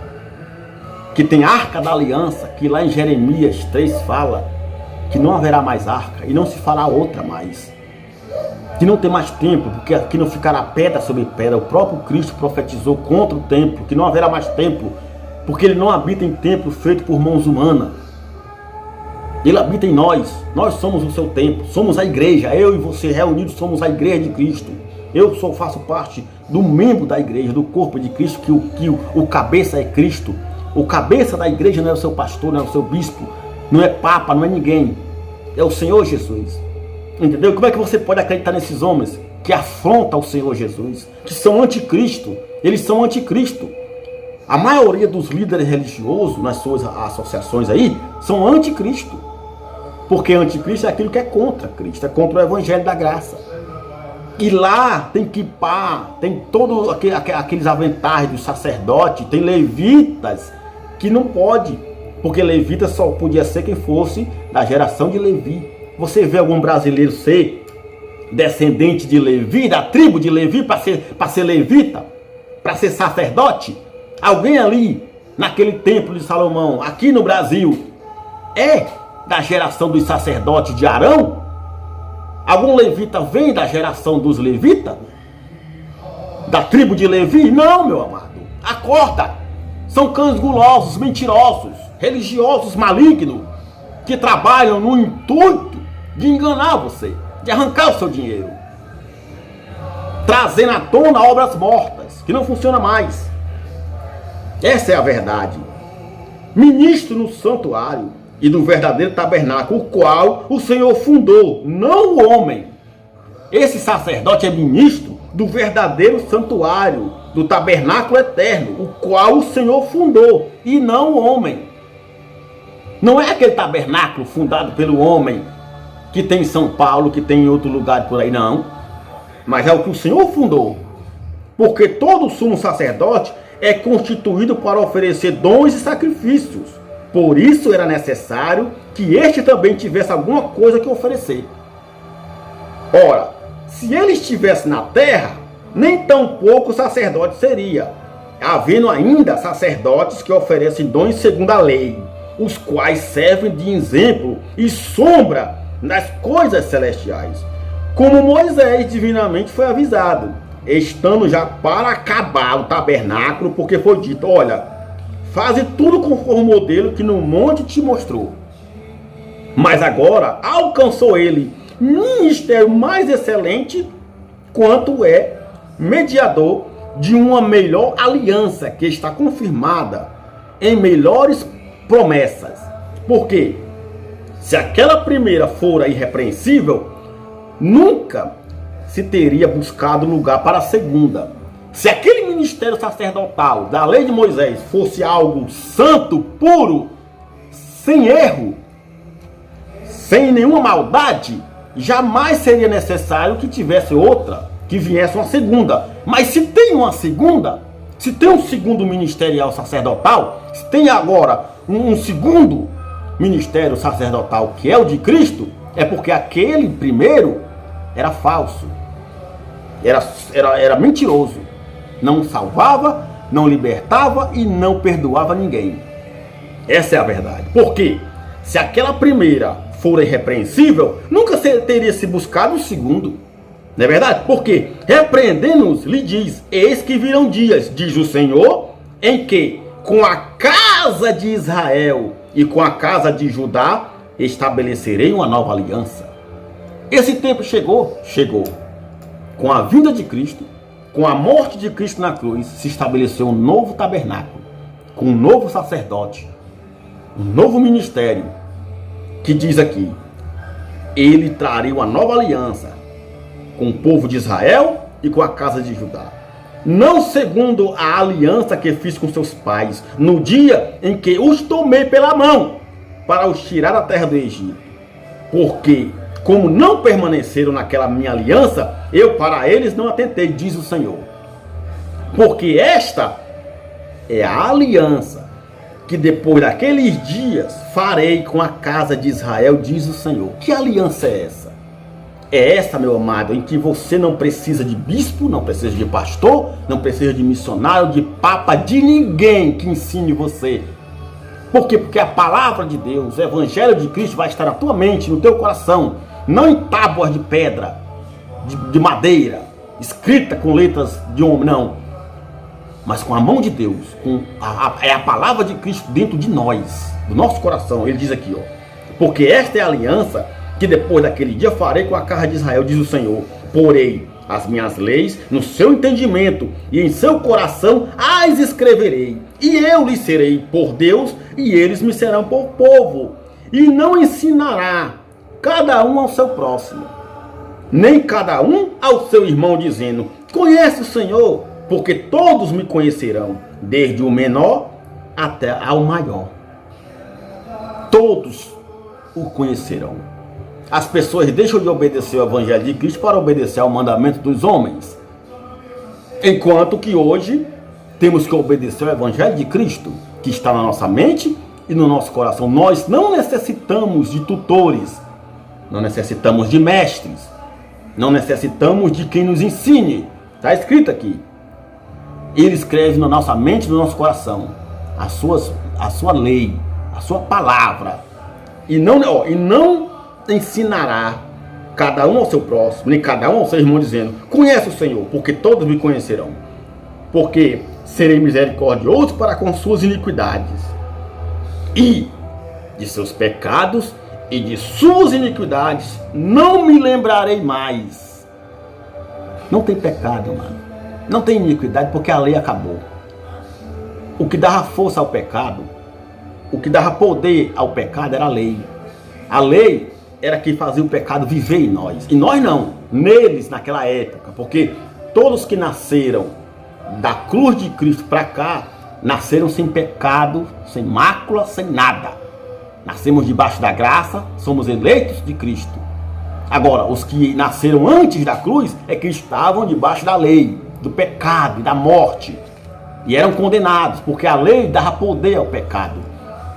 que tem a arca da aliança, que lá em Jeremias 3 fala que não haverá mais arca e não se fará outra mais, que não tem mais templo, porque aqui não ficará pedra sobre pedra. O próprio Cristo profetizou contra o templo, que não haverá mais templo, porque ele não habita em templo feito por mãos humanas. Ele habita em nós. Nós somos o seu templo, somos a igreja. Eu e você reunidos somos a igreja de Cristo. Eu faço parte do membro da igreja, do corpo de Cristo, que o cabeça é Cristo. O cabeça da igreja não é o seu pastor, não é o seu bispo, não é papa, não é ninguém. É o Senhor Jesus. Entendeu? Como é que você pode acreditar nesses homens que afrontam o Senhor Jesus, que são anticristo? Eles são anticristo. A maioria dos líderes religiosos nas suas associações aí são anticristo. Porque anticristo é aquilo que é contra Cristo, é contra o evangelho da graça. E lá tem quippá, tem todos aqueles aventais dos sacerdotes, tem levitas que não pode, porque levita só podia ser quem fosse da geração de Levi. Você vê algum brasileiro ser descendente de Levi, da tribo de Levi, para ser levita, para ser sacerdote? Alguém ali, naquele templo de Salomão, aqui no Brasil, é da geração dos sacerdotes de Arão? Algum levita vem da geração dos levitas? Da tribo de Levi? Não, meu amado. Acorda! São cães gulosos, mentirosos, religiosos malignos, que trabalham no intuito de enganar você, de arrancar o seu dinheiro, trazendo à tona obras mortas, que não funcionam mais. Essa é a verdade. Ministro no santuário e do verdadeiro tabernáculo, o qual o Senhor fundou, não o homem. Esse sacerdote é ministro do verdadeiro santuário, do tabernáculo eterno, o qual o Senhor fundou, e não o homem. Não é aquele tabernáculo fundado pelo homem, que tem em São Paulo, que tem em outro lugar por aí, não. Mas é o que o Senhor fundou. Porque todo sumo sacerdote é constituído para oferecer dons e sacrifícios. Por isso era necessário que este também tivesse alguma coisa que oferecer. Ora, se ele estivesse na terra, nem tão pouco sacerdote seria, havendo ainda sacerdotes que oferecem dons segundo a lei, os quais servem de exemplo e sombra nas coisas celestiais, como Moisés divinamente foi avisado, estando já para acabar o tabernáculo, porque foi dito: olha, faze tudo conforme o modelo que no monte te mostrou. Mas agora alcançou ele ministério mais excelente, quanto é mediador de uma melhor aliança, que está confirmada em melhores promessas. Porque se aquela primeira fora irrepreensível, nunca se teria buscado lugar para a segunda. Se aquele ministério sacerdotal da lei de Moisés fosse algo santo, puro, sem erro, sem nenhuma maldade, jamais seria necessário que tivesse outra, que viesse uma segunda. Mas se tem uma segunda, se tem um segundo ministerial sacerdotal, se tem agora um segundo ministério sacerdotal, que é o de Cristo, é porque aquele primeiro era falso, era mentiroso, não salvava, não libertava e não perdoava ninguém. Essa é a verdade. Porque se aquela primeira for irrepreensível, nunca teria se buscado o segundo. Não é verdade? Porque repreendendo-os, lhe diz: eis que virão dias, diz o Senhor, em que com a casa de Israel e com a casa de Judá estabelecerei uma nova aliança. Esse tempo chegou. Com a vinda de Cristo, com a morte de Cristo na cruz, se estabeleceu um novo tabernáculo, com um novo sacerdote, um novo ministério, que diz aqui, ele traria uma nova aliança com o povo de Israel e com a casa de Judá. Não segundo a aliança que fiz com seus pais, no dia em que os tomei pela mão, para os tirar da terra do Egito. Porque, como não permaneceram naquela minha aliança, eu para eles não atentei, diz o Senhor. Porque esta é a aliança que depois daqueles dias farei com a casa de Israel, diz o Senhor. Que aliança é essa? É essa, meu amado, em que você não precisa de bispo, não precisa de pastor, não precisa de missionário, de papa, de ninguém que ensine você. Por quê? Porque a palavra de Deus, o evangelho de Cristo vai estar na tua mente, no teu coração, não em tábuas de pedra, de madeira, escrita com letras de homem, não. Mas com a mão de Deus, é a palavra de Cristo dentro de nós, do nosso coração. Ele diz aqui, ó, porque esta é a aliança que depois daquele dia farei com a casa de Israel, diz o Senhor. Porei as minhas leis no seu entendimento e em seu coração as escreverei. E eu lhes serei por Deus e eles me serão por povo. E não ensinará cada um ao seu próximo, nem cada um ao seu irmão, dizendo, conhece o Senhor, porque todos me conhecerão, desde o menor até ao maior. Todos o conhecerão. As pessoas deixam de obedecer ao evangelho de Cristo para obedecer ao mandamento dos homens. Enquanto que hoje temos que obedecer ao evangelho de Cristo, que está na nossa mente e no nosso coração. Nós não necessitamos de tutores, não necessitamos de mestres, não necessitamos de quem nos ensine. Está escrito aqui. Ele escreve na nossa mente e no nosso coração a sua lei, a sua palavra. E não ensinará cada um ao seu próximo, nem cada um ao seu irmão, dizendo, conhece o Senhor, porque todos me conhecerão. Porque serei misericordioso para com suas iniquidades, e de seus pecados e de suas iniquidades não me lembrarei mais. Não tem pecado, mano. Não tem iniquidade, porque a lei acabou. O que dava força ao pecado, o que dava poder ao pecado era a lei. A lei era que fazia o pecado viver em nós. E nós não, neles naquela época. Porque todos que nasceram da cruz de Cristo para cá, nasceram sem pecado, sem mácula, sem nada. Nascemos debaixo da graça, somos eleitos de Cristo. Agora, os que nasceram antes da cruz é que estavam debaixo da lei, do pecado e da morte. E eram condenados, porque a lei dava poder ao pecado.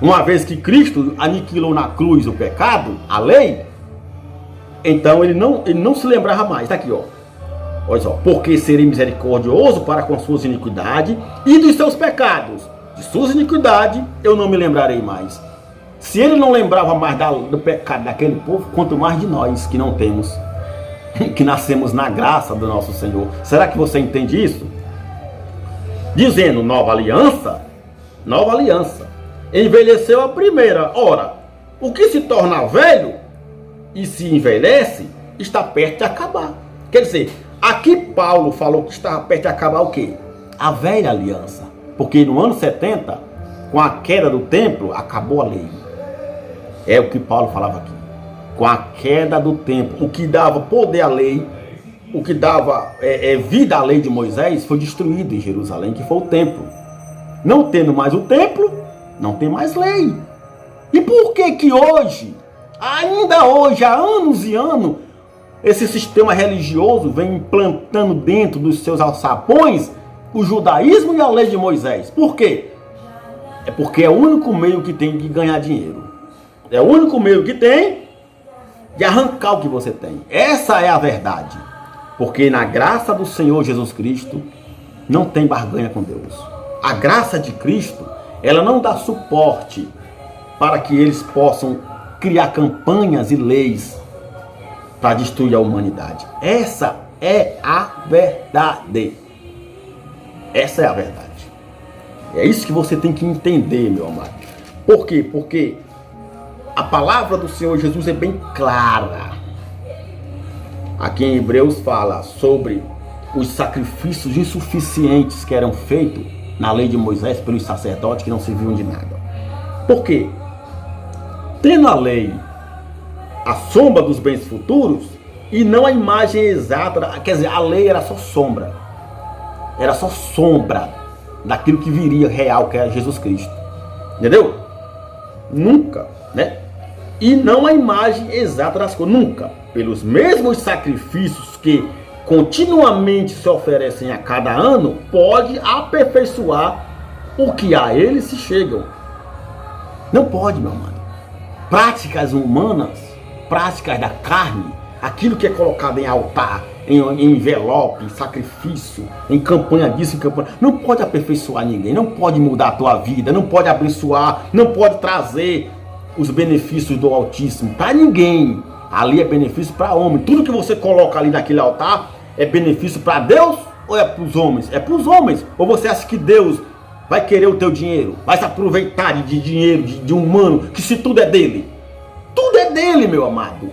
Uma vez que Cristo aniquilou na cruz o pecado, a lei, então ele não se lembrava mais. Está aqui, ó. Olha só. Porque serei misericordioso para com suas iniquidades e dos seus pecados. De suas iniquidades eu não me lembrarei mais. Se ele não lembrava mais do pecado daquele povo, quanto mais de nós que não temos, que nascemos na graça do nosso Senhor. Será que você entende isso? Dizendo nova aliança, envelheceu a primeira. Ora, o que se torna velho e se envelhece está perto de acabar. Quer dizer, aqui Paulo falou que estava perto de acabar o quê? A velha aliança. Porque no ano 70, com a queda do templo, acabou a lei. É o que Paulo falava aqui. Com a queda do templo, o que dava poder à lei, o que dava vida à lei de Moisés, foi destruído em Jerusalém, que foi o templo. Não tendo mais o templo, não tem mais lei. E por que que hoje, ainda hoje, há anos e anos, esse sistema religioso vem implantando dentro dos seus alçapões o judaísmo e a lei de Moisés? Por quê? É porque é o único meio que tem de ganhar dinheiro. É o único meio que tem de arrancar o que você tem. Essa é a verdade. Porque na graça do Senhor Jesus Cristo não tem barganha com Deus. A graça de Cristo, ela não dá suporte para que eles possam criar campanhas e leis para destruir a humanidade. Essa é a verdade. Essa é a verdade. É isso que você tem que entender, meu amado. Por quê? Porque a palavra do Senhor Jesus é bem clara. Aqui em Hebreus fala sobre os sacrifícios insuficientes que eram feitos na lei de Moisés pelos sacerdotes que não serviam de nada. Por quê? Tendo a lei a sombra dos bens futuros e não a imagem exata, quer dizer, a lei era só sombra. Era só sombra daquilo que viria real, que era Jesus Cristo. Entendeu? Nunca, né? E não a imagem exata das coisas, nunca. Pelos mesmos sacrifícios que continuamente se oferecem a cada ano, pode aperfeiçoar o que a eles se chegam. Não pode, meu amado. Práticas humanas, práticas da carne, aquilo que é colocado em altar, em envelope, em sacrifício, em campanha disso, em campanha, não pode aperfeiçoar ninguém, não pode mudar a tua vida, não pode abençoar, não pode trazer os benefícios do Altíssimo para ninguém. Ali é benefício para homem. Tudo que você coloca ali naquele altar é benefício para Deus ou é para os homens? É para os homens. Ou você acha que Deus vai querer o teu dinheiro, vai se aproveitar de dinheiro de humano, que se tudo é dele? Tudo é dele, meu amado.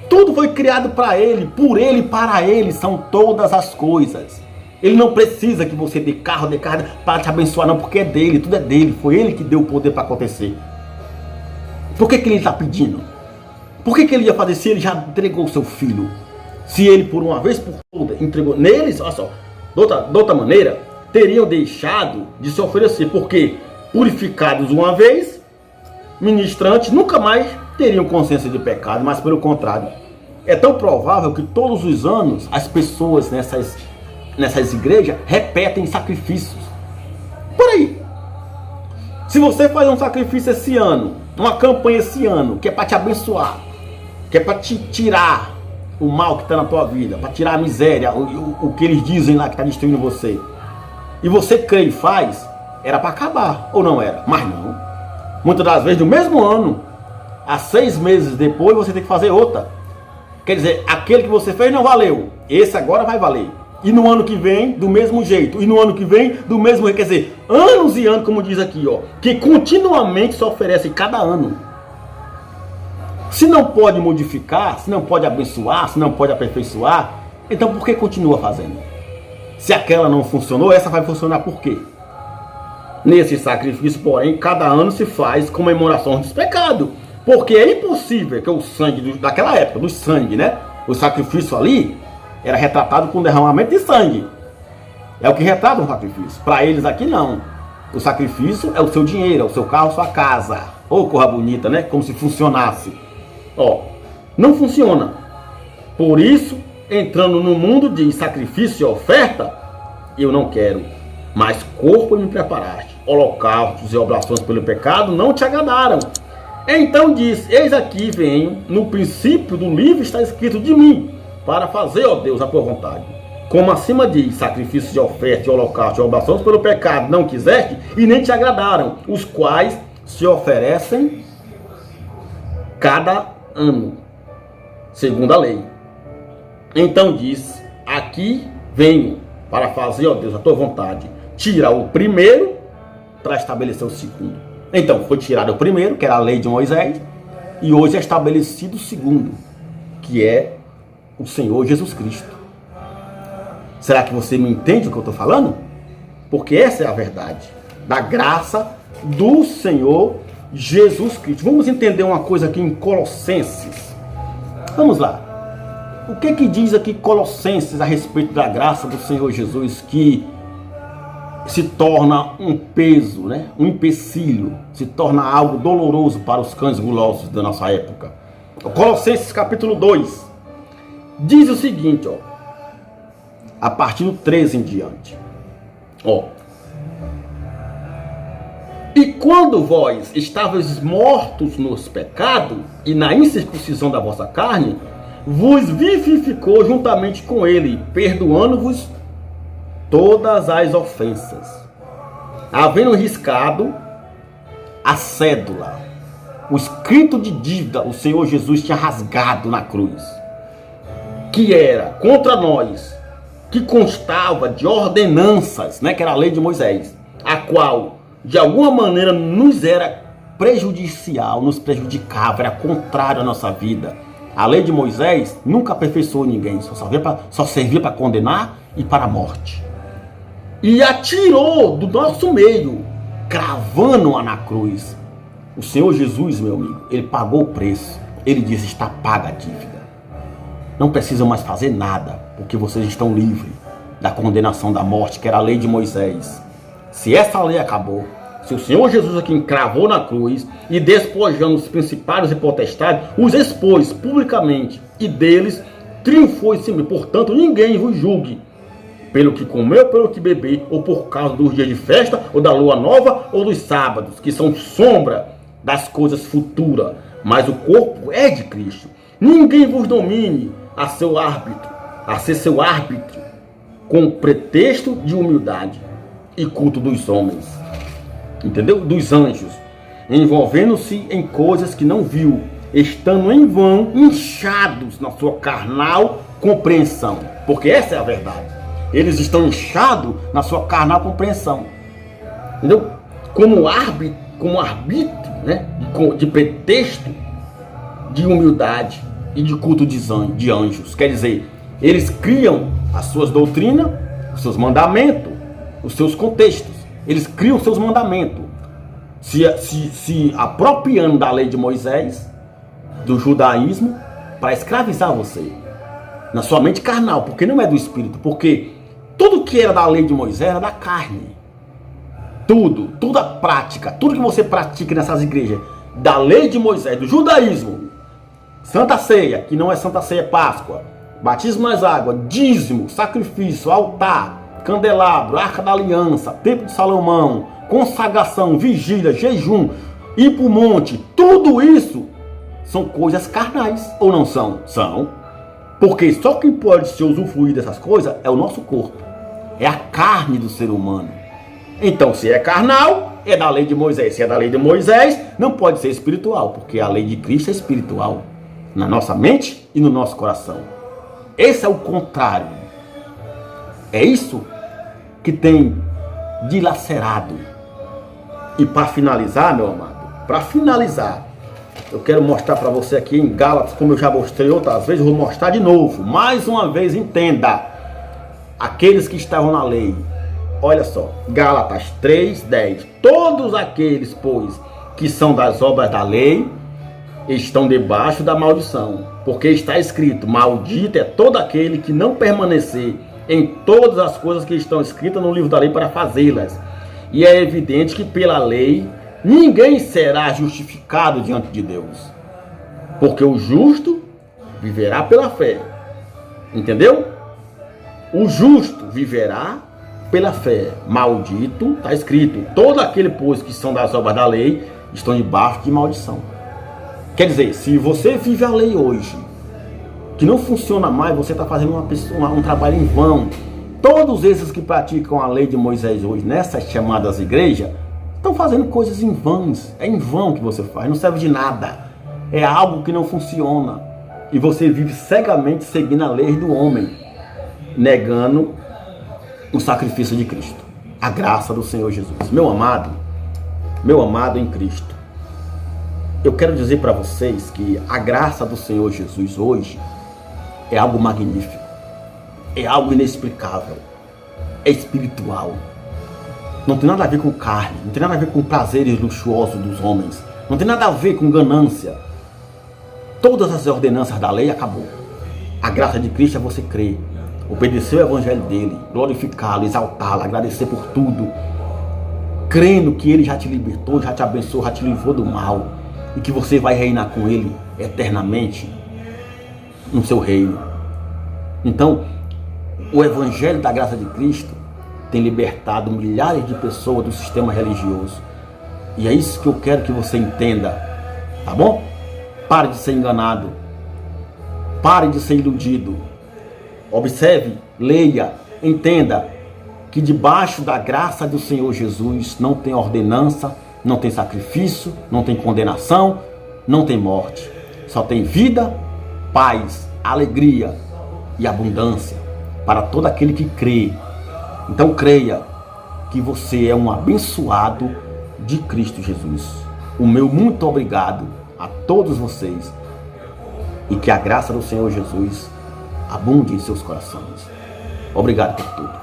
Tudo foi criado para ele, por ele e para ele são todas as coisas. Ele não precisa que você dê carro para te abençoar, não, porque é dele, tudo é dele. Foi ele que deu o poder para acontecer. Por que ele está pedindo? Por que ele ia fazer se ele já entregou o seu filho? Se ele, por uma vez por toda, entregou neles, olha só, de outra maneira, teriam deixado de se oferecer, porque purificados uma vez, ministrantes nunca mais teriam consciência de pecado, mas pelo contrário. É tão provável que todos os anos as pessoas nessas igrejas repetem sacrifícios. Por aí. Se você faz um sacrifício esse ano, uma campanha esse ano, que é para te abençoar, que é para te tirar o mal que está na tua vida, para tirar a miséria, o que eles dizem lá que está destruindo você, e você crê e faz, era para acabar, ou não era? Mas não. Muitas das vezes no mesmo ano, há 6 meses depois, você tem que fazer outra. Quer dizer, aquele que você fez não valeu, esse agora vai valer. E no ano que vem, do mesmo jeito. E no ano que vem, do mesmo jeito. Quer dizer, anos e anos, como diz aqui, ó, que continuamente se oferece cada ano. Se não pode modificar, se não pode abençoar, se não pode aperfeiçoar, então por que continua fazendo? Se aquela não funcionou, essa vai funcionar por quê? Nesse sacrifício, porém, cada ano se faz comemoração dos pecados. Porque é impossível que o sangue daquela época, do sangue, né? O sacrifício ali era retratado com derramamento de sangue. É o que retrata um sacrifício. Para eles aqui não. O sacrifício é o seu dinheiro, é o seu carro, a sua casa. Ô, coisa bonita, né? Como se funcionasse. Ó, não funciona. Por isso, entrando no mundo de sacrifício e oferta, eu não quero. Mas corpo me preparaste. Holocaustos e oblações pelo pecado não te agradaram. Então diz, eis aqui venho, no princípio do livro está escrito de mim, para fazer, ó Deus, a tua vontade. Como acima diz, sacrifícios de oferta, de holocausto e oblações pelo pecado não quiseste e nem te agradaram, os quais se oferecem cada ano, segundo a lei. Então diz, aqui venho, para fazer, ó Deus, a tua vontade. Tira o primeiro, para estabelecer o segundo. Então, foi tirado o primeiro, que era a lei de Moisés, e hoje é estabelecido o segundo, que é o Senhor Jesus Cristo. Será que você me entende o que eu estou falando? Porque essa é a verdade da graça do Senhor Jesus Cristo. Vamos entender uma coisa aqui em Colossenses. Vamos lá. O que diz aqui Colossenses a respeito da graça do Senhor Jesus, que se torna um peso, né? Um empecilho, se torna algo doloroso para os cães gulosos da nossa época. Colossenses capítulo 2 diz o seguinte, ó, a partir do 13 em diante, ó: e quando vós estavais mortos nos pecados e na incircuncisão da vossa carne, vos vivificou juntamente com ele, perdoando-vos todas as ofensas, havendo riscado a cédula, o escrito de dívida, o Senhor Jesus tinha rasgado na cruz, que era contra nós, que constava de ordenanças, né, que era a lei de Moisés, a qual de alguma maneira nos era prejudicial, nos prejudicava, era contrário à nossa vida. A lei de Moisés nunca aperfeiçoou ninguém, só servia para condenar e para a morte. E a tirou do nosso meio, cravando-a na cruz. O Senhor Jesus, meu amigo, ele pagou o preço. Ele disse: está paga a dívida. Não precisam mais fazer nada, porque vocês estão livres da condenação da morte, que era a lei de Moisés. Se essa lei acabou, se o Senhor Jesus aqui encravou na cruz e despojando os principados e potestades, os expôs publicamente e deles triunfou em si mesmo. Portanto, ninguém vos julgue pelo que comeu, pelo que bebeu, ou por causa dos dias de festa, ou da lua nova, ou dos sábados, que são sombra das coisas futuras. Mas o corpo é de Cristo. Ninguém vos domine a ser seu árbitro, com pretexto de humildade e culto dos homens, entendeu? Dos anjos, envolvendo-se em coisas que não viu, estando em vão inchados na sua carnal compreensão, porque essa é a verdade. Eles estão inchados na sua carnal compreensão, entendeu? Como arbítrio, né? De pretexto de humildade e de culto de anjos. Quer dizer, eles criam as suas doutrinas, os seus mandamentos, os seus contextos. Eles criam os seus mandamentos, se apropriando da lei de Moisés, do judaísmo, para escravizar você na sua mente carnal, porque não é do espírito. Porque tudo que era da lei de Moisés era da carne. Tudo a prática, tudo que você pratica nessas igrejas, da lei de Moisés, do judaísmo, Santa Ceia, que não é Santa Ceia, é Páscoa, batismo nas águas, dízimo, sacrifício, altar, candelabro, arca da aliança, templo de Salomão, consagração, vigília, jejum, ir para o monte, tudo isso são coisas carnais, ou não são? São. Porque só quem pode se usufruir dessas coisas é o nosso corpo, é a carne do ser humano. Então, se é carnal, é da lei de Moisés. Se é da lei de Moisés, não pode ser espiritual, porque a lei de Cristo é espiritual, na nossa mente e no nosso coração. Esse é o contrário. É isso que tem dilacerado. E para finalizar, meu amado, para finalizar, eu quero mostrar para você aqui em Gálatas, como eu já mostrei outras vezes, eu vou mostrar de novo. Mais uma vez, entenda. Aqueles que estavam na lei. Olha só, Gálatas 3:10. Todos aqueles, pois, que são das obras da lei, estão debaixo da maldição. Porque está escrito: maldito é todo aquele que não permanecer em todas as coisas que estão escritas no livro da lei para fazê-las. E é evidente que pela lei ninguém será justificado diante de Deus, porque o justo viverá pela fé. Entendeu? O justo viverá pela fé. Maldito, está escrito: todo aquele, pois, que são das obras da lei estão debaixo de maldição. Quer dizer, se você vive a lei hoje, que não funciona mais, você está fazendo um trabalho em vão. Todos esses que praticam a lei de Moisés hoje, nessas chamadas igrejas, estão fazendo coisas em vãos. É em vão que você faz, não serve de nada. É algo que não funciona. E você vive cegamente seguindo a lei do homem, negando o sacrifício de Cristo, a graça do Senhor Jesus. Meu amado em Cristo, eu quero dizer para vocês que a graça do Senhor Jesus hoje é algo magnífico, é algo inexplicável, é espiritual. Não tem nada a ver com carne, não tem nada a ver com prazeres luxuosos dos homens, não tem nada a ver com ganância. Todas as ordenanças da lei acabou. A graça de Cristo é você crer, obedecer o evangelho dele, glorificá-lo, exaltá-lo, agradecer por tudo, crendo que ele já te libertou, já te abençoou, já te livrou do mal, e que você vai reinar com ele eternamente no seu reino. Então, o evangelho da graça de Cristo tem libertado milhares de pessoas do sistema religioso. E é isso que eu quero que você entenda, tá bom? Pare de ser enganado, pare de ser iludido. Observe, leia, entenda que debaixo da graça do Senhor Jesus não tem ordenança, não tem sacrifício, não tem condenação, não tem morte. Só tem vida, paz, alegria e abundância para todo aquele que crê. Então creia que você é um abençoado de Cristo Jesus. o meu muito obrigado a todos vocês e que a graça do Senhor Jesus abunde em seus corações. Obrigado por tudo.